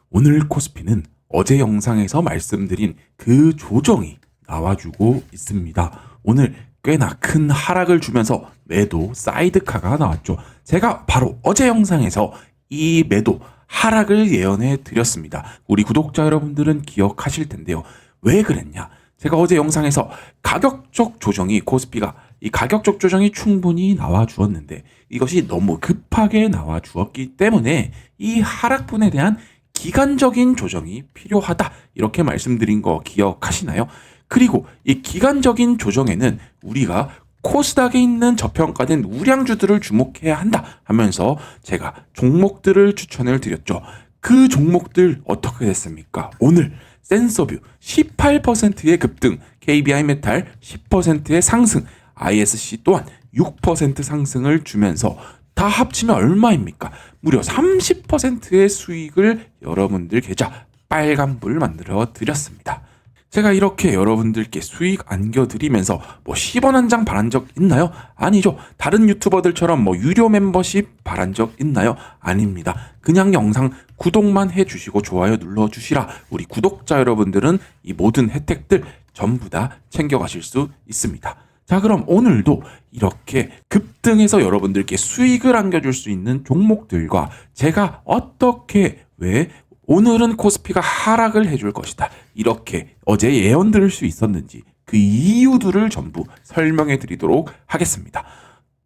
오늘 코스피는 어제 영상에서 말씀드린 그 조정이 나와주고 있습니다. 오늘 꽤나 큰 하락을 주면서 매도 사이드카가 나왔죠. 제가 바로 어제 영상에서 이 매도 하락을 예언해 드렸습니다. 우리 구독자 여러분들은 기억하실 텐데요. 왜 그랬냐? 제가 어제 영상에서 가격적 조정이 코스피가 이 가격적 조정이 충분히 나와 주었는데 이것이 너무 급하게 나와 주었기 때문에 이 하락분에 대한 기간적인 조정이 필요하다 이렇게 말씀드린 거 기억하시나요? 그리고 이 기간적인 조정에는 우리가 코스닥에 있는 저평가된 우량주들을 주목해야 한다 하면서 제가 종목들을 추천을 드렸죠. 그 종목들 어떻게 됐습니까? 오늘 센서뷰 18%의 급등, KBI 메탈 10%의 상승, ISC 또한 6% 상승을 주면서 다 합치면 얼마입니까? 무려 30%의 수익을 여러분들 계좌 빨간불 만들어 드렸습니다. 제가 이렇게 여러분들께 수익 안겨드리면서 10원 한 장 바란 적 있나요? 아니죠. 다른 유튜버들처럼 유료 멤버십 바란 적 있나요? 아닙니다. 그냥 영상 구독만 해주시고 좋아요 눌러주시라 우리 구독자 여러분들은 이 모든 혜택들 전부 다 챙겨가실 수 있습니다. 자, 그럼 오늘도 이렇게 급등해서 여러분들께 수익을 안겨줄 수 있는 종목들과 제가 어떻게 왜 오늘은 코스피가 하락을 해줄 것이다 이렇게 어제 예언 들을 수 있었는지 그 이유들을 전부 설명해 드리도록 하겠습니다.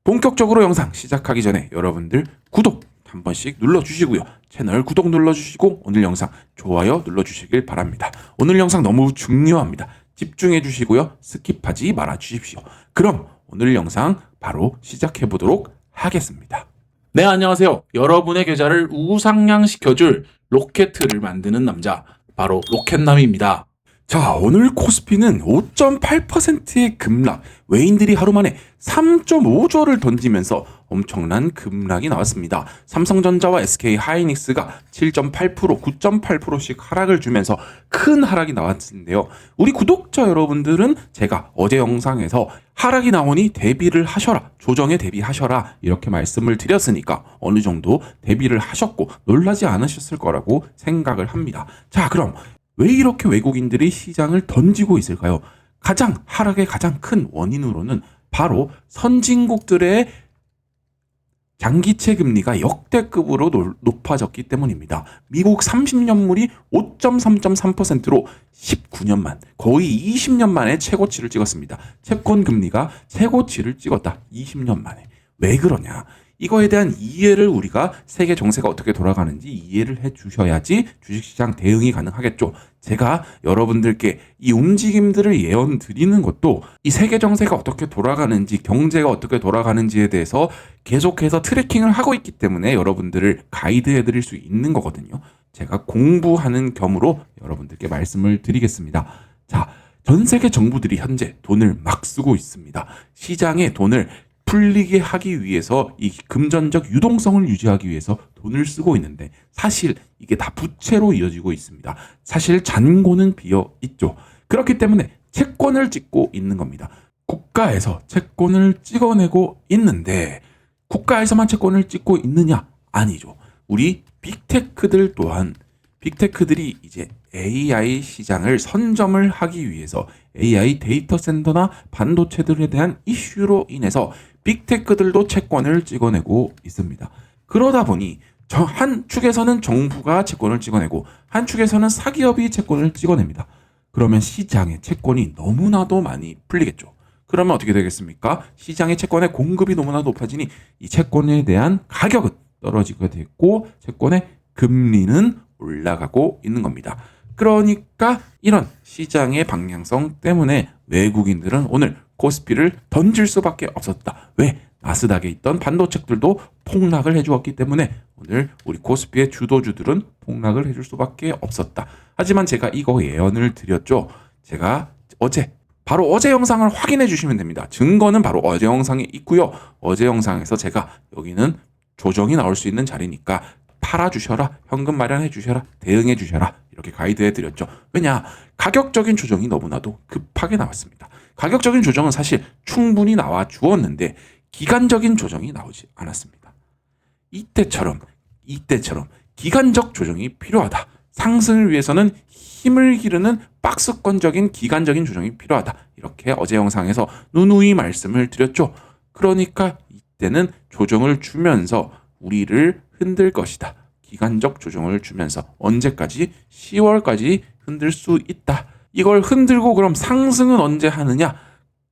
본격적으로 영상 시작하기 전에 여러분들 구독 한 번씩 눌러주시고요. 채널 구독 눌러주시고 오늘 영상 좋아요 눌러주시길 바랍니다. 오늘 영상 너무 중요합니다. 집중해 주시고요. 스킵하지 말아 주십시오. 그럼 오늘 영상 바로 시작해 보도록 하겠습니다. 네, 안녕하세요. 여러분의 계좌를 우상향시켜줄 로켓을 만드는 남자, 바로 로켓남입니다. 자, 오늘 코스피는 5.8%의 급락, 외인들이 하루 만에 3.5조를 던지면서 엄청난 급락이 나왔습니다. 삼성전자와 SK하이닉스가 7.8%, 9.8%씩 하락을 주면서 큰 하락이 나왔는데요. 우리 구독자 여러분들은 제가 어제 영상에서 하락이 나오니 대비를 하셔라, 조정에 대비하셔라 이렇게 말씀을 드렸으니까 어느 정도 대비를 하셨고 놀라지 않으셨을 거라고 생각을 합니다. 자, 그럼 왜 이렇게 외국인들이 시장을 던지고 있을까요? 하락의 가장 큰 원인으로는 바로 선진국들의 장기채 금리가 역대급으로 높아졌기 때문입니다. 미국 30년물이 5.3.3%로 19년 만, 거의 20년 만에 최고치를 찍었습니다. 채권 금리가 최고치를 찍었다. 20년 만에. 왜 그러냐? 이거에 대한 이해를 우리가 세계 정세가 어떻게 돌아가는지 이해를 해 주셔야지 주식시장 대응이 가능하겠죠. 제가 여러분들께 이 움직임들을 예언 드리는 것도 이 세계 정세가 어떻게 돌아가는지, 경제가 어떻게 돌아가는지에 대해서 계속해서 트래킹을 하고 있기 때문에 여러분들을 가이드해 드릴 수 있는 거거든요. 제가 공부하는 겸으로 여러분들께 말씀을 드리겠습니다. 자, 전 세계 정부들이 현재 돈을 막 쓰고 있습니다. 시장에 돈을 풀리게 하기 위해서 이 금전적 유동성을 유지하기 위해서 돈을 쓰고 있는데 사실 이게 다 부채로 이어지고 있습니다. 사실 잔고는 비어 있죠. 그렇기 때문에 채권을 찍고 있는 겁니다. 국가에서 채권을 찍어내고 있는데 국가에서만 채권을 찍고 있느냐? 아니죠. 우리 빅테크들 또한 빅테크들이 이제 AI 시장을 선점을 하기 위해서 AI 데이터 센터나 반도체들에 대한 이슈로 인해서 빅테크들도 채권을 찍어내고 있습니다. 그러다 보니 한 축에서는 정부가 채권을 찍어내고 한 축에서는 사기업이 채권을 찍어냅니다. 그러면 시장에 채권이 너무나도 많이 풀리겠죠. 그러면 어떻게 되겠습니까? 시장의 채권의 공급이 너무나 높아지니 이 채권에 대한 가격은 떨어지게 됐고 채권의 금리는 올라가고 있는 겁니다. 그러니까 이런 시장의 방향성 때문에 외국인들은 오늘 코스피를 던질 수밖에 없었다. 왜? 나스닥에 있던 반도체들도 폭락을 해주었기 때문에 오늘 우리 코스피의 주도주들은 폭락을 해줄 수밖에 없었다. 하지만 제가 이거 예언을 드렸죠. 제가 바로 어제 영상을 확인해 주시면 됩니다. 증거는 바로 어제 영상에 있고요. 어제 영상에서 제가 여기는 조정이 나올 수 있는 자리니까 팔아주셔라, 현금 마련해 주셔라, 대응해 주셔라 이렇게 가이드해 드렸죠. 왜냐? 가격적인 조정이 너무나도 급하게 나왔습니다. 가격적인 조정은 사실 충분히 나와 주었는데 기간적인 조정이 나오지 않았습니다. 이때처럼 기간적 조정이 필요하다. 상승을 위해서는 힘을 기르는 박스권적인 기간적인 조정이 필요하다. 이렇게 어제 영상에서 누누이 말씀을 드렸죠. 그러니까 이때는 조정을 주면서 우리를 흔들 것이다. 기간적 조정을 주면서 언제까지? 10월까지 흔들 수 있다. 이걸 흔들고 그럼 상승은 언제 하느냐?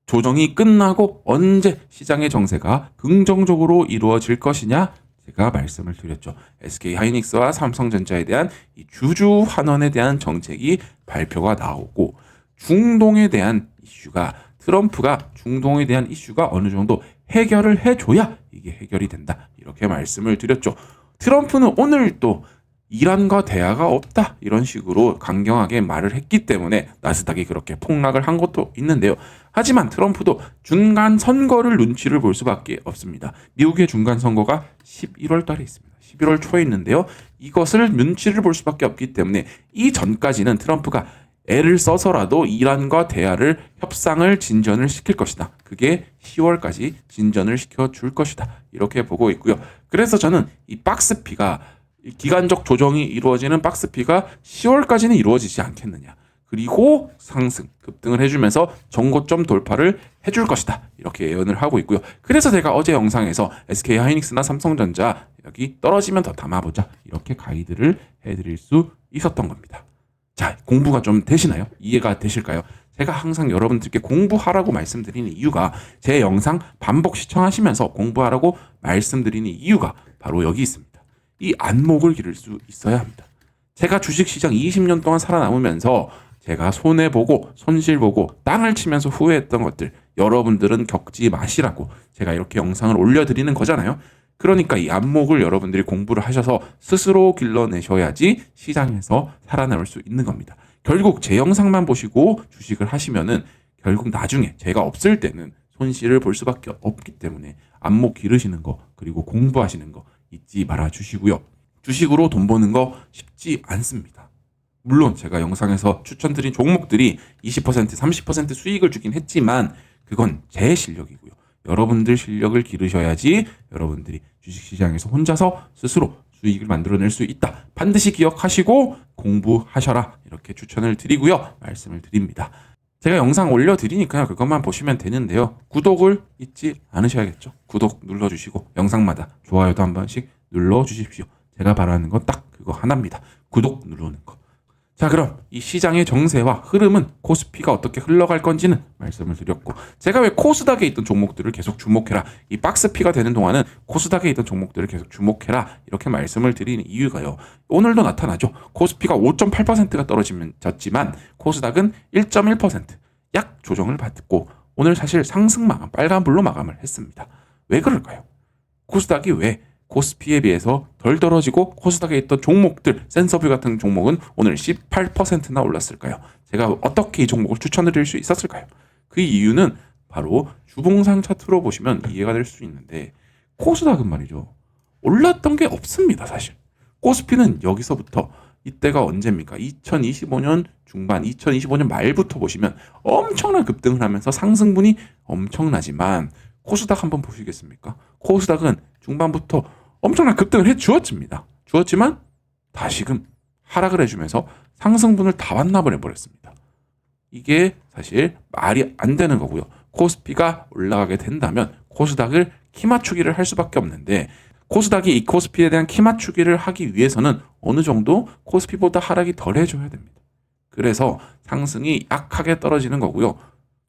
조정이 끝나고 언제 시장의 정세가 긍정적으로 이루어질 것이냐? 제가 말씀을 드렸죠. SK하이닉스와 삼성전자에 대한 이 주주 환원에 대한 정책이 발표가 나오고 중동에 대한 이슈가 트럼프가 중동에 대한 이슈가 어느 정도 해결을 해줘야 이게 해결이 된다. 이렇게 말씀을 드렸죠. 트럼프는 오늘 또 이란과 대화가 없다 이런 식으로 강경하게 말을 했기 때문에 나스닥이 그렇게 폭락을 한 것도 있는데요. 하지만 트럼프도 중간 선거를 눈치를 볼 수밖에 없습니다. 미국의 중간 선거가 11월 달에 있습니다. 11월 초에 있는데요. 이것을 눈치를 볼 수밖에 없기 때문에 이 전까지는 트럼프가 애를 써서라도 이란과 대화를 협상을 진전을 시킬 것이다. 그게 10월까지 진전을 시켜줄 것이다. 이렇게 보고 있고요. 그래서 저는 이 박스피가 기간적 조정이 이루어지는 박스피가 10월까지는 이루어지지 않겠느냐. 그리고 상승, 급등을 해주면서 정고점 돌파를 해줄 것이다. 이렇게 예언을 하고 있고요. 그래서 제가 어제 영상에서 SK하이닉스나 삼성전자 여기 떨어지면 더 담아보자. 이렇게 가이드를 해드릴 수 있었던 겁니다. 자, 공부가 좀 되시나요? 이해가 되실까요? 제가 항상 여러분들께 공부하라고 말씀드리는 이유가 제 영상 반복 시청하시면서 공부하라고 말씀드리는 이유가 바로 여기 있습니다. 이 안목을 기를 수 있어야 합니다. 제가 주식시장 20년 동안 살아남으면서 제가 손해보고 손실보고 땅을 치면서 후회했던 것들 여러분들은 겪지 마시라고 제가 이렇게 영상을 올려드리는 거잖아요. 그러니까 이 안목을 여러분들이 공부를 하셔서 스스로 길러내셔야지 시장에서 살아남을 수 있는 겁니다. 결국 제 영상만 보시고 주식을 하시면은 결국 나중에 제가 없을 때는 손실을 볼 수밖에 없기 때문에 안목 기르시는 거 그리고 공부하시는 거 잊지 말아 주시고요. 주식으로 돈 버는 거 쉽지 않습니다. 물론 제가 영상에서 추천드린 종목들이 20%, 30% 수익을 주긴 했지만 그건 제 실력이고요. 여러분들 실력을 기르셔야지 여러분들이 주식시장에서 혼자서 스스로 수익을 만들어낼 수 있다. 반드시 기억하시고 공부하셔라. 이렇게 추천을 드리고요. 말씀을 드립니다. 제가 영상 올려드리니까 그것만 보시면 되는데요. 구독을 잊지 않으셔야겠죠. 구독 눌러주시고 영상마다 좋아요도 한 번씩 눌러주십시오. 제가 바라는 건 딱 그거 하나입니다. 구독 누르는 거. 자, 그럼 이 시장의 정세와 흐름은 코스피가 어떻게 흘러갈 건지는 말씀을 드렸고 제가 왜 코스닥에 있던 종목들을 계속 주목해라. 이 박스피가 되는 동안은 코스닥에 있던 종목들을 계속 주목해라. 이렇게 말씀을 드리는 이유가요. 오늘도 나타나죠. 코스피가 5.8%가 떨어졌지만 코스닥은 1.1% 약 조정을 받고 오늘 사실 상승 마감, 빨간불로 마감을 했습니다. 왜 그럴까요? 코스닥이 왜 코스피에 비해서 덜 떨어지고 코스닥에 있던 종목들, 센서뷰 같은 종목은 오늘 18%나 올랐을까요? 제가 어떻게 이 종목을 추천드릴 수 있었을까요? 그 이유는 바로 주봉상 차트로 보시면 이해가 될 수 있는데 코스닥은 말이죠. 올랐던 게 없습니다, 사실. 코스피는 여기서부터 이때가 언제입니까? 2025년 중반, 2025년 말부터 보시면 엄청난 급등을 하면서 상승분이 엄청나지만 코스닥 한번 보시겠습니까? 코스닥은 중반부터 엄청난 급등을 주었지만 다시금 하락을 해주면서 상승분을 다 반납을 해버렸습니다. 이게 사실 말이 안 되는 거고요. 코스피가 올라가게 된다면 코스닥을 키 맞추기를 할 수밖에 없는데 코스닥이 이 코스피에 대한 키 맞추기를 하기 위해서는 어느 정도 코스피보다 하락이 덜 해줘야 됩니다. 그래서 상승이 약하게 떨어지는 거고요.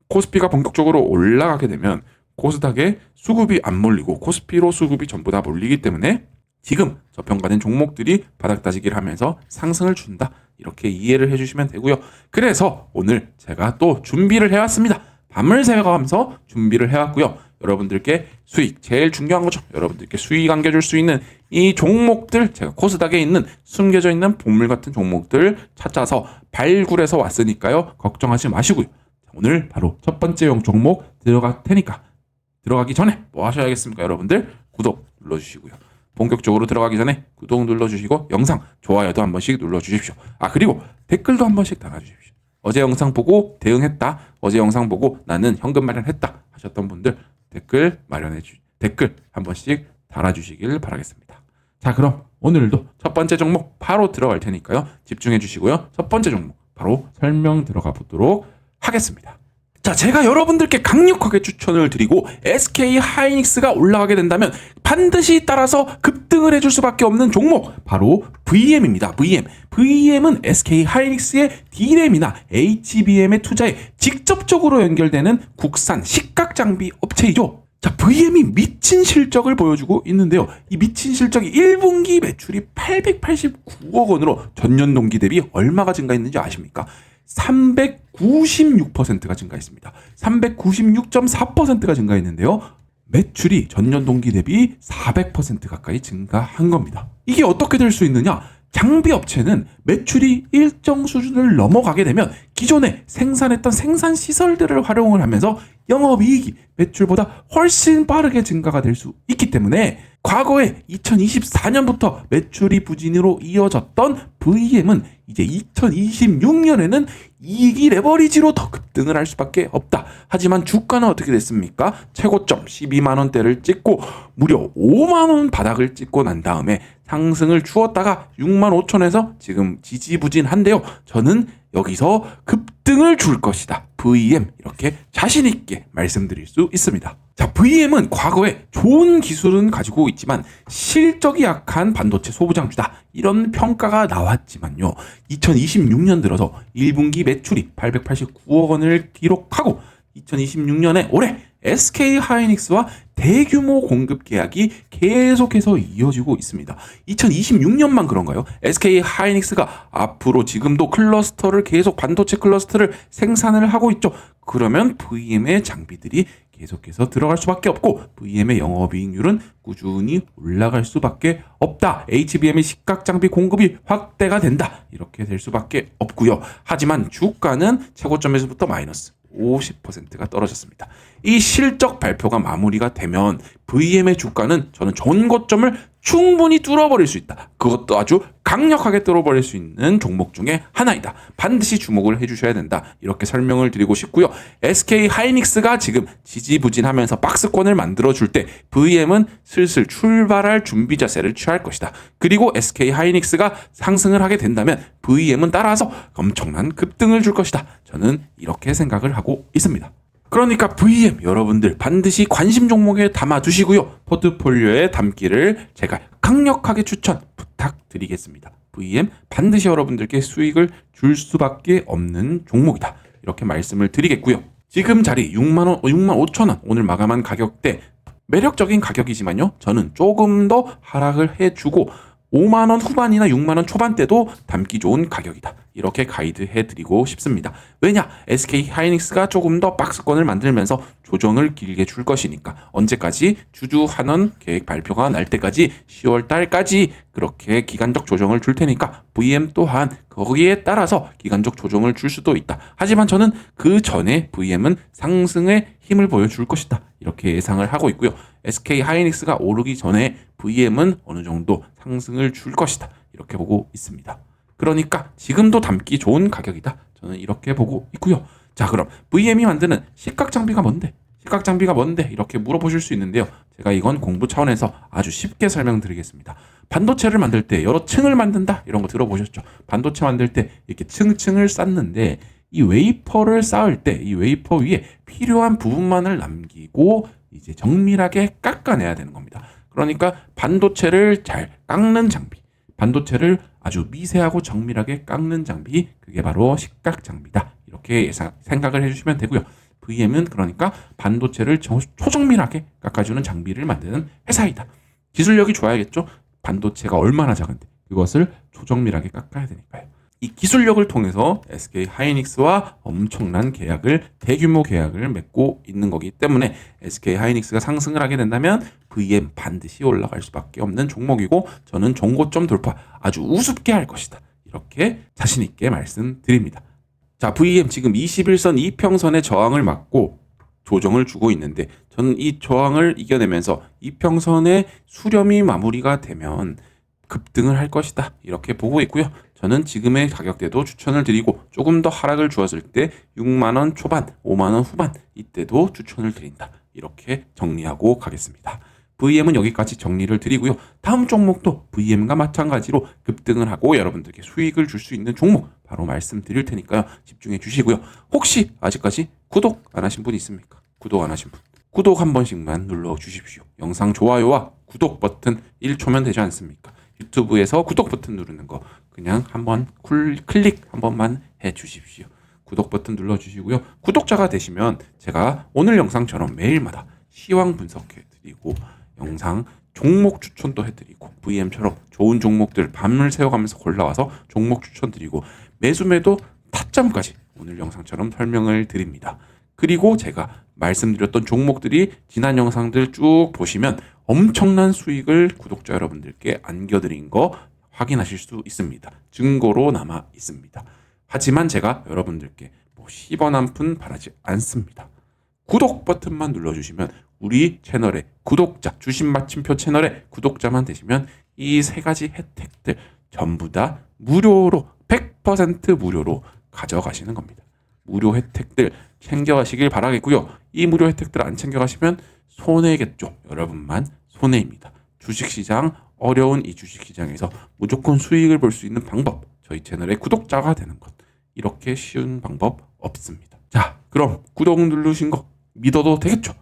코스피가 본격적으로 올라가게 되면 코스닥에 수급이 안 몰리고 코스피로 수급이 전부 다 몰리기 때문에 지금 저평가된 종목들이 바닥 다지기를 하면서 상승을 준다. 이렇게 이해를 해주시면 되고요. 그래서 오늘 제가 또 준비를 해왔습니다. 밤을 새워가면서 준비를 해왔고요. 여러분들께 수익, 제일 중요한 거죠. 여러분들께 수익 안겨줄 수 있는 이 종목들, 제가 코스닥에 있는 숨겨져 있는 보물 같은 종목들 찾아서 발굴해서 왔으니까요. 걱정하지 마시고요. 오늘 바로 첫 번째 종목 들어갈 테니까 들어가기 전에 뭐 하셔야겠습니까? 여러분들 구독 눌러주시고요. 본격적으로 들어가기 전에 구독 눌러주시고 영상 좋아요도 한 번씩 눌러주십시오. 그리고 댓글도 한 번씩 달아주십시오. 어제 영상 보고 대응했다. 어제 영상 보고 나는 현금 마련했다 하셨던 분들 댓글 한 번씩 달아주시길 바라겠습니다. 자, 그럼 오늘도 첫 번째 종목 바로 들어갈 테니까요. 집중해 주시고요. 첫 번째 종목 바로 설명 들어가 보도록 하겠습니다. 자, 제가 여러분들께 강력하게 추천을 드리고 SK 하이닉스가 올라가게 된다면 반드시 따라서 급등을 해줄 수밖에 없는 종목 바로 VM입니다. VM은 SK 하이닉스의 D램이나 HBM의 투자에 직접적으로 연결되는 국산 식각 장비 업체이죠. 자, VM이 미친 실적을 보여주고 있는데요. 이 미친 실적이 1분기 매출이 889억 원으로 전년 동기 대비 얼마가 증가했는지 아십니까? 396%가 증가했습니다. 396.4%가 증가했는데요. 매출이 전년 동기 대비 400% 가까이 증가한 겁니다. 이게 어떻게 될 수 있느냐? 장비 업체는 매출이 일정 수준을 넘어가게 되면 기존에 생산했던 생산 시설들을 활용을 하면서 영업이익이 매출보다 훨씬 빠르게 증가가 될 수 있기 때문에 과거에 2024년부터 매출이 부진으로 이어졌던 VM은 이제 2026년에는 이익이 레버리지로 더 급등을 할 수밖에 없다. 하지만 주가는 어떻게 됐습니까? 최고점 12만 원대를 찍고 무려 5만 원 바닥을 찍고 난 다음에 상승을 주었다가 6만 5천에서 지금 지지부진한데요. 저는 여기서 급등을 줄 것이다. VM 이렇게 자신 있게 말씀드릴 수 있습니다. 자, VM은 과거에 좋은 기술은 가지고 있지만 실적이 약한 반도체 소부장주다. 이런 평가가 나왔지만요. 2026년 들어서 1분기 매출이 889억 원을 기록하고 2026년에 올해 SK 하이닉스와 대규모 공급 계약이 계속해서 이어지고 있습니다. 2026년만 그런가요? SK 하이닉스가 앞으로 지금도 클러스터를 계속 반도체 클러스터를 생산을 하고 있죠. 그러면 VM의 장비들이 계속해서 들어갈 수밖에 없고 VM의 영업이익률은 꾸준히 올라갈 수밖에 없다. HBM의 식각 장비 공급이 확대가 된다. 이렇게 될 수밖에 없고요. 하지만 주가는 최고점에서부터 마이너스 50%가 떨어졌습니다. 이 실적 발표가 마무리가 되면 VM의 주가는 저는 전고점을 충분히 뚫어버릴 수 있다. 그것도 아주 강력하게 뚫어버릴 수 있는 종목 중에 하나이다. 반드시 주목을 해주셔야 된다. 이렇게 설명을 드리고 싶고요. SK 하이닉스가 지금 지지부진하면서 박스권을 만들어줄 때 VM은 슬슬 출발할 준비 자세를 취할 것이다. 그리고 SK 하이닉스가 상승을 하게 된다면 VM은 따라서 엄청난 급등을 줄 것이다. 저는 이렇게 생각을 하고 있습니다. 그러니까 VM 여러분들 반드시 관심 종목에 담아두시고요. 포트폴리오에 담기를 제가 강력하게 추천 부탁드리겠습니다. VM 반드시 여러분들께 수익을 줄 수밖에 없는 종목이다. 이렇게 말씀을 드리겠고요. 지금 자리 6만 5천 원 오늘 마감한 가격대 매력적인 가격이지만요. 저는 조금 더 하락을 해주고 5만 원 후반이나 6만 원 초반대도 담기 좋은 가격이다. 이렇게 가이드해드리고 싶습니다. 왜냐? SK 하이닉스가 조금 더 박스권을 만들면서 조정을 길게 줄 것이니까 언제까지 주주 환원 계획 발표가 날 때까지 10월 달까지 그렇게 기간적 조정을 줄 테니까 VM 또한 거기에 따라서 기간적 조정을 줄 수도 있다. 하지만 저는 그 전에 VM은 상승의 힘을 보여줄 것이다. 이렇게 예상을 하고 있고요. SK 하이닉스가 오르기 전에 VM은 어느 정도 상승을 줄 것이다. 이렇게 보고 있습니다. 그러니까 지금도 담기 좋은 가격이다. 저는 이렇게 보고 있고요. 자, 그럼 VM이 만드는 식각 장비가 뭔데? 식각 장비가 뭔데? 이렇게 물어보실 수 있는데요. 제가 이건 공부 차원에서 아주 쉽게 설명드리겠습니다. 반도체를 만들 때 여러 층을 만든다? 이런 거 들어보셨죠? 반도체 만들 때 이렇게 층층을 쌓는데 이 웨이퍼를 쌓을 때 이 웨이퍼 위에 필요한 부분만을 남기고 이제 정밀하게 깎아내야 되는 겁니다. 그러니까 반도체를 잘 깎는 장비, 반도체를 아주 미세하고 정밀하게 깎는 장비, 그게 바로 식각 장비다. 이렇게 생각을 해주시면 되고요. VM은 그러니까 반도체를 초정밀하게 깎아주는 장비를 만드는 회사이다. 기술력이 좋아야겠죠? 반도체가 얼마나 작은데 그것을 초정밀하게 깎아야 되니까요. 이 기술력을 통해서 SK 하이닉스와 엄청난 계약을, 대규모 계약을 맺고 있는 거기 때문에 SK 하이닉스가 상승을 하게 된다면 VM 반드시 올라갈 수밖에 없는 종목이고 저는 종고점 돌파 아주 우습게 할 것이다. 이렇게 자신 있게 말씀드립니다. 자, VM 지금 21선 이평선의 저항을 막고 조정을 주고 있는데 저는 이 저항을 이겨내면서 이평선의 수렴이 마무리가 되면 급등을 할 것이다. 이렇게 보고 있고요. 저는 지금의 가격대도 추천을 드리고 조금 더 하락을 주었을 때 6만 원 초반, 5만 원 후반 이때도 추천을 드린다. 이렇게 정리하고 가겠습니다. VM은 여기까지 정리를 드리고요. 다음 종목도 VM과 마찬가지로 급등을 하고 여러분들께 수익을 줄 수 있는 종목 바로 말씀드릴 테니까요. 집중해 주시고요. 혹시 아직까지 구독 안 하신 분 있습니까? 구독 안 하신 분. 구독 한 번씩만 눌러 주십시오. 영상 좋아요와 구독 버튼 1초면 되지 않습니까? 유튜브에서 구독 버튼 누르는 거 그냥 한번 클릭 한 번만 해 주십시오. 구독 버튼 눌러 주시고요. 구독자가 되시면 제가 오늘 영상처럼 매일마다 시황 분석해 드리고 영상 종목 추천도 해드리고 VM처럼 좋은 종목들 밤을 새워가면서 골라와서 종목 추천드리고 매수매도 타점까지 오늘 영상처럼 설명을 드립니다. 그리고 제가 말씀드렸던 종목들이 지난 영상들 쭉 보시면 엄청난 수익을 구독자 여러분들께 안겨드린 거 확인하실 수 있습니다. 증거로 남아 있습니다. 하지만 제가 여러분들께 10원 한 푼 바라지 않습니다. 구독 버튼만 눌러주시면 우리 채널의 구독자, 주식 마침표 채널의 구독자만 되시면 이 세 가지 혜택들 전부 다 무료로 100% 무료로 가져가시는 겁니다. 무료 혜택들 챙겨가시길 바라겠고요. 이 무료 혜택들 안 챙겨가시면 손해겠죠. 여러분만 손해입니다. 주식시장 어려운 이 주식시장에서 무조건 수익을 볼 수 있는 방법 저희 채널의 구독자가 되는 것 이렇게 쉬운 방법 없습니다. 자, 그럼 구독 누르신 거 믿어도 되겠죠?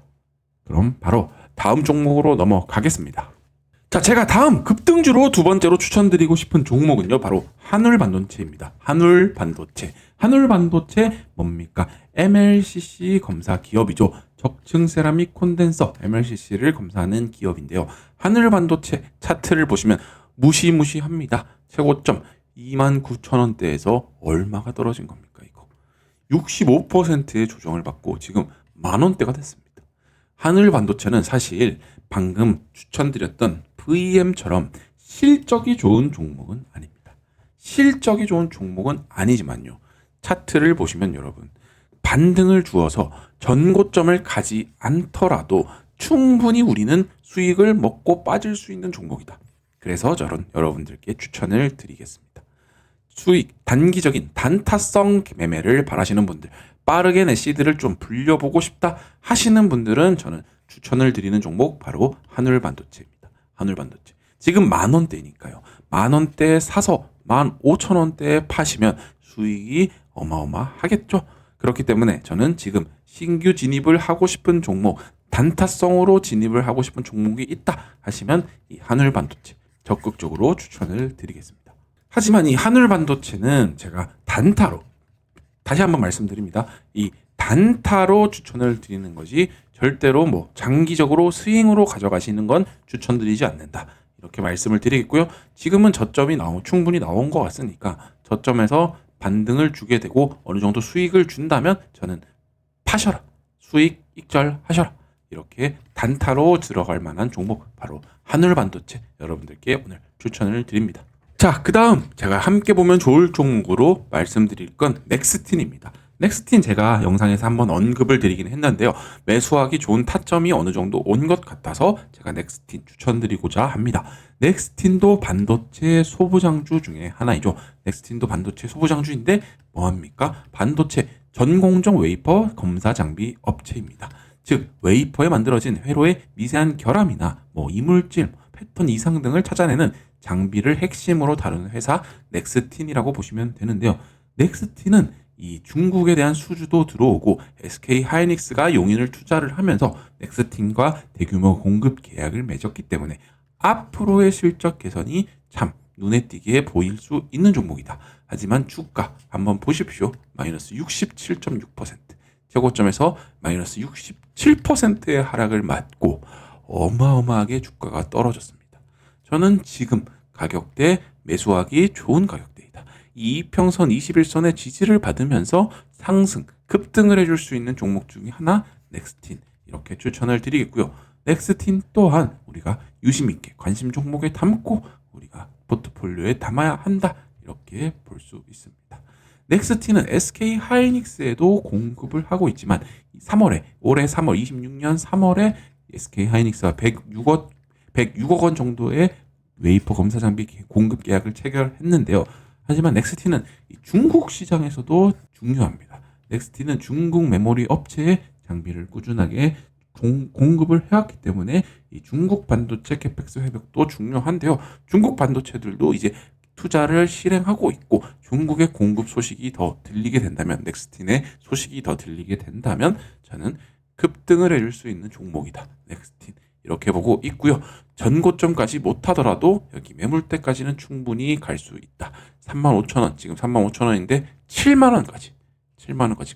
그럼 바로 다음 종목으로 넘어가겠습니다. 자, 제가 다음 급등주로 두 번째로 추천드리고 싶은 종목은요, 바로 한울반도체입니다. 한울반도체. 한울반도체 뭡니까? MLCC 검사 기업이죠. 적층 세라믹 콘덴서 MLCC를 검사하는 기업인데요. 한울반도체 차트를 보시면 무시무시합니다. 최고점 29,000원대에서 얼마가 떨어진 겁니까, 이거? 65%의 조정을 받고 지금 만원대가 됐습니다. 한울반도체는 사실 방금 추천드렸던 VM처럼 실적이 좋은 종목은 아닙니다. 실적이 좋은 종목은 아니지만요. 차트를 보시면 여러분 반등을 주어서 전고점을 가지 않더라도 충분히 우리는 수익을 먹고 빠질 수 있는 종목이다. 그래서 저는 여러분들께 추천을 드리겠습니다. 수익, 단기적인 단타성 매매를 바라시는 분들, 빠르게 내 시드를 좀 불려보고 싶다 하시는 분들은 저는 추천을 드리는 종목 바로 한울반도체입니다. 한울반도체. 지금 만원대니까요. 만원대에 사서 15,000원대에 파시면 수익이 어마어마하겠죠. 그렇기 때문에 저는 지금 신규 진입을 하고 싶은 종목, 단타성으로 진입을 하고 싶은 종목이 있다 하시면 이 한울반도체 적극적으로 추천을 드리겠습니다. 하지만 이 한울반도체는 제가 단타로 다시 한번 말씀드립니다. 이 단타로 추천을 드리는 것이 절대로 장기적으로 스윙으로 가져가시는 건 추천드리지 않는다. 이렇게 말씀을 드리겠고요. 지금은 저점이 충분히 나온 것 같으니까 저점에서 반등을 주게 되고 어느 정도 수익을 준다면 저는 파셔라. 수익 익절하셔라. 이렇게 단타로 들어갈 만한 종목 바로 한울반도체 여러분들께 오늘 추천을 드립니다. 자, 그 다음 제가 함께 보면 좋을 종목으로 말씀드릴 건 넥스틴입니다. 넥스틴 제가 영상에서 한번 언급을 드리긴 했는데요. 매수하기 좋은 타점이 어느 정도 온 것 같아서 제가 넥스틴 추천드리고자 합니다. 넥스틴도 반도체 소부장주 중에 하나이죠. 넥스틴도 반도체 소부장주인데 뭐합니까? 반도체 전공정 웨이퍼 검사 장비 업체입니다. 즉 웨이퍼에 만들어진 회로의 미세한 결함이나 이물질, 패턴 이상 등을 찾아내는 장비를 핵심으로 다루는 회사 넥스틴이라고 보시면 되는데요. 넥스틴은 이 중국에 대한 수주도 들어오고 SK 하이닉스가 용인을 투자를 하면서 넥스틴과 대규모 공급 계약을 맺었기 때문에 앞으로의 실적 개선이 참 눈에 띄게 보일 수 있는 종목이다. 하지만 주가 한번 보십시오. 마이너스 67.6%. 최고점에서 마이너스 67%의 하락을 맞고 어마어마하게 주가가 떨어졌습니다. 저는 지금 가격대 매수하기 좋은 가격대이다. 이 이평선 21선의 지지를 받으면서 상승, 급등을 해줄 수 있는 종목 중에 하나 넥스틴 이렇게 추천을 드리겠고요. 넥스틴 또한 우리가 유심 있게 관심 종목에 담고 우리가 포트폴리오에 담아야 한다. 이렇게 볼 수 있습니다. 넥스틴은 SK 하이닉스에도 공급을 하고 있지만 3월에 올해 3월 26년 3월에 SK 하이닉스와 106억 원 정도의 웨이퍼 검사 장비 공급 계약을 체결했는데요. 하지만 넥스틴은 중국 시장에서도 중요합니다. 넥스틴은 중국 메모리 업체에 장비를 꾸준하게 공급을 해왔기 때문에 이 중국 반도체 캐펙스 회복도 중요한데요. 중국 반도체들도 이제 투자를 실행하고 있고 중국의 공급 소식이 더 들리게 된다면 넥스틴의 소식이 더 들리게 된다면 저는 급등을 해줄 수 있는 종목이다. 넥스틴 이렇게 보고 있고요. 전고점까지 못하더라도 여기 매물대까지는 충분히 갈 수 있다. 35,000원 지금 35,000원인데 7만원까지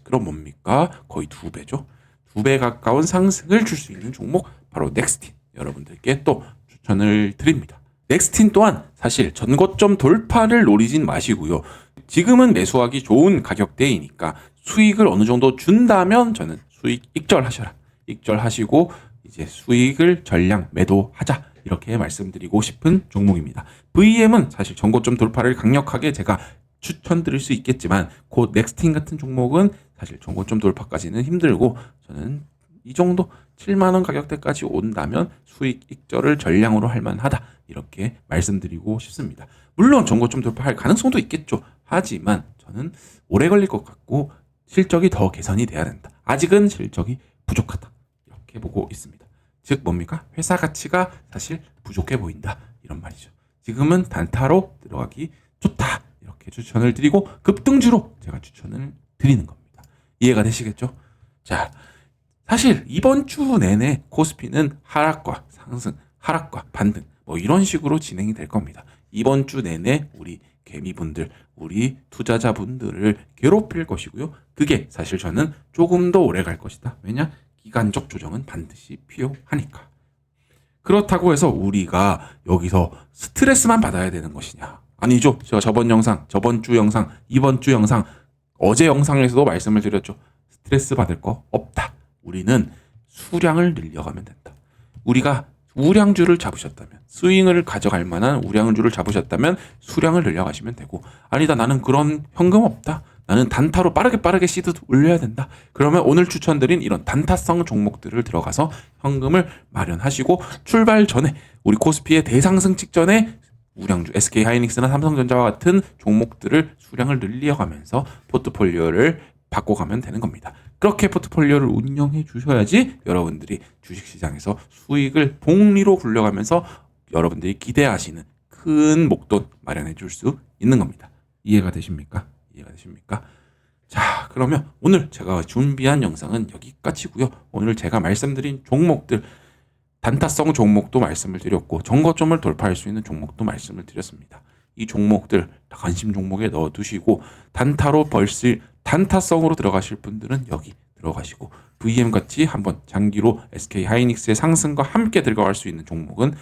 그럼 뭡니까? 거의 2배죠. 2배 가까운 상승을 줄 수 있는 종목 바로 넥스틴 여러분들께 또 추천을 드립니다. 넥스틴 또한 사실 전고점 돌파를 노리진 마시고요. 지금은 매수하기 좋은 가격대이니까 수익을 어느 정도 준다면 저는 수익 익절하셔라. 익절하시고 이제 수익을 전량 매도하자. 이렇게 말씀드리고 싶은 종목입니다. VM은 사실 전고점 돌파를 강력하게 제가 추천드릴 수 있겠지만 곧 넥스틴 같은 종목은 사실 전고점 돌파까지는 힘들고 저는 이 정도 7만원 가격대까지 온다면 수익 익절을 전량으로 할 만하다. 이렇게 말씀드리고 싶습니다. 물론 전고점 돌파할 가능성도 있겠죠. 하지만 저는 오래 걸릴 것 같고 실적이 더 개선이 돼야 된다. 아직은 실적이 부족하다. 이렇게 보고 있습니다. 즉 뭡니까? 회사 가치가 사실 부족해 보인다. 이런 말이죠. 지금은 단타로 들어가기 좋다. 이렇게 추천을 드리고 급등주로 제가 추천을 드리는 겁니다. 이해가 되시겠죠? 자, 사실 이번 주 내내 코스피는 하락과 상승, 하락과 반등 뭐 이런 식으로 진행이 될 겁니다. 이번 주 내내 우리 개미분들, 우리 투자자분들을 괴롭힐 것이고요. 그게 사실 저는 조금 더 오래 갈 것이다. 왜냐? 기간적 조정은 반드시 필요하니까. 그렇다고 해서 우리가 여기서 스트레스만 받아야 되는 것이냐? 아니죠. 제가 저번 주 영상, 이번 주 영상, 어제 영상에서도 말씀을 드렸죠. 스트레스 받을 거 없다. 우리는 수량을 늘려가면 된다. 우리가 우량주를 잡으셨다면, 스윙을 가져갈 만한 우량주를 잡으셨다면 수량을 늘려가시면 되고, 아니다 나는 그런 현금 없다. 나는 단타로 빠르게 시드 올려야 된다. 그러면 오늘 추천드린 이런 단타성 종목들을 들어가서 현금을 마련하시고 출발 전에 우리 코스피의 대상승 직전에 우량주 SK하이닉스나 삼성전자와 같은 종목들을 수량을 늘려가면서 포트폴리오를 바꿔가면 되는 겁니다. 그렇게 포트폴리오를 운영해 주셔야지 여러분들이 주식시장에서 수익을 복리로 굴려가면서 여러분들이 기대하시는 큰 목돈 마련해 줄 수 있는 겁니다. 이해가 되십니까? 자, 그러면 오늘 제가 준비한 영상은 여기까지고요. 오늘 제가 말씀드린 종목들 단타성 종목도 말씀을 드렸고 정거점을 돌파할 수 있는 종목도 말씀을 드렸습니다. 이 종목들 관심 종목에 넣어두시고 단타성으로 들어가실 분들은 여기 들어가시고 VM같이 한번 장기로 SK하이닉스의 상승과 함께 들어갈 수 있는 종목은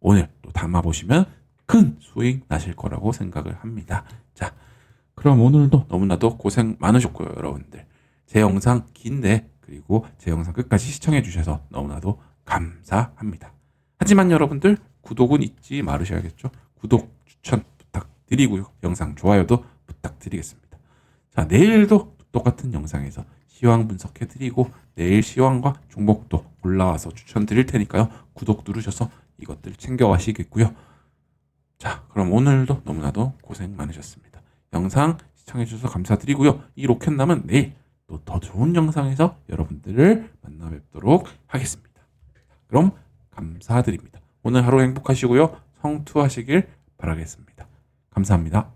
오늘 또 담아보시면 큰 수익 나실 거라고 생각을 합니다. 자, 그럼 오늘도 너무나도 고생 많으셨고요, 여러분들. 제 영상 긴데 그리고 제 영상 끝까지 시청해 주셔서 너무나도 감사합니다. 하지만 여러분들 구독은 잊지 말으셔야겠죠. 구독, 추천 부탁드리고요. 영상 좋아요도 부탁드리겠습니다. 자, 내일도 똑같은 영상에서 시황 분석해 드리고 내일 시황과 종목도 올라와서 추천드릴 테니까요. 구독 누르셔서 이것들 챙겨가시겠고요. 자, 그럼 오늘도 너무나도 고생 많으셨습니다. 영상 시청해 주셔서 감사드리고요. 이 로켓남은 내일 또 더 좋은 영상에서 여러분들을 만나 뵙도록 하겠습니다. 그럼 감사드립니다. 오늘 하루 행복하시고요. 성투하시길 바라겠습니다. 감사합니다.